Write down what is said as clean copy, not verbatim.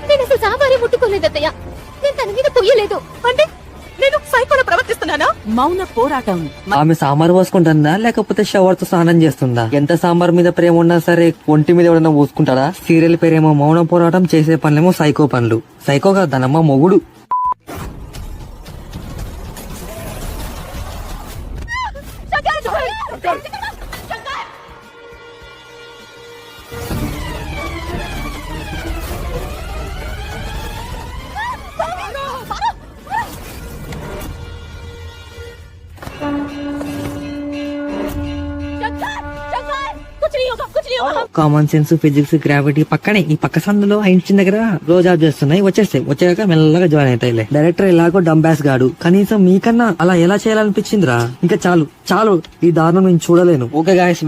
నేను అసలు సాంబారే ముట్టుకోలేదత్తయ్య. నేను తన మీద పొయ్యలేదు. అంటే నేను సైకోలో ప్రవర్తిస్తున్నానా? మౌన పోరాటం. ఆమె సాంబార్ పోసుకుంటుందా లేకపోతే షవర్ తో స్నానం చేస్తుందా? ఎంత సాంబార్ మీద ప్రేమ ఉన్నా సరే ఒంటి మీద ఎవడన్నా పోసుకుంటాడా? సీరియల్ పేరేమో మౌన పోరాటం, చేసే పనులేమో సైకో పనులు. సైకో కాదు దానమ్మ మొగుడు. కామన్ సెన్స్, ఫిజిక్స్, గ్రావిటీ పక్కనే ఈ పక్క సందులో ఐన్స్టీన్ దగ్గర రోజు జాబ్ చేస్తున్నాయి. వచ్చాక మెల్లగా జాయిన్ అవుతాయిలే. డైరెక్టర్ ఎలాగో డంబాస్ గాడు, కనీసం మీకన్నా అలా ఎలా చేయాలనిపించిందిరా? ఇంకా చాలు ఈ దారుణం నేను చూడలేను. Okay guys.